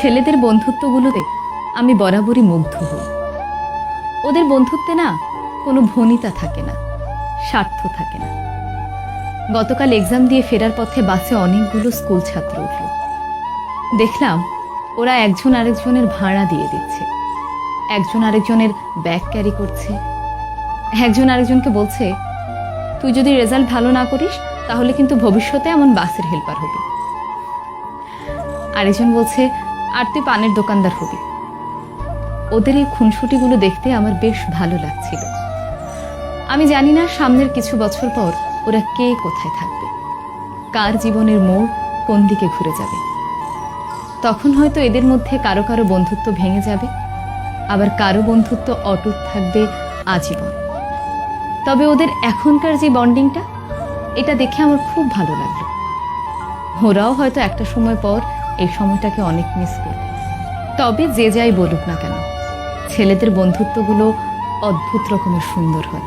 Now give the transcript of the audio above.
ছেলেদের বন্ধুত্বগুলোতে আমি বরাবরই মুগ্ধ হই। ওদের বন্ধুত্বে না কোনো ভনিতা থাকে না, স্বার্থ থাকে না। গতকাল এক্সাম দিয়ে ফেরার পথে বাসে অনেকগুলো স্কুল ছাত্র উঠল। দেখলাম ওরা একজন আরেকজনের ভাড়া দিয়ে দিচ্ছে, একজন আরেকজনের ব্যাগ ক্যারি করছে, একজন আরেকজনকে বলছে, তুই যদি রেজাল্ট ভালো না করিস তাহলে কিন্তু ভবিষ্যতে এমন বাসের হেল্পার হবি। আরেকজন বলছে, আর তুই পানের দোকানদার হবি। ওদের এই খুনসুটিগুলো দেখতে আমার বেশ ভালো লাগছিল। আমি জানি না সামনের কিছু বছর পর ওরা কে কোথায় থাকবে, কার জীবনের মোড় কোন দিকে ঘুরে যাবে। তখন হয়তো এদের মধ্যে কারো কারো বন্ধুত্ব ভেঙে যাবে, আবার কারো বন্ধুত্ব অটুট থাকবে আজীবন। তবে ওদের এখনকার যে বন্ডিংটা, এটা দেখে আমার খুব ভালো লাগলো। ওরাও হয়তো একটা সময় পর এই সময়টাকে অনেক মিস করবে। তবে যে যাই বলুক না কেন, ছেলেদের বন্ধুত্বগুলো অদ্ভুত রকমের সুন্দর হয়।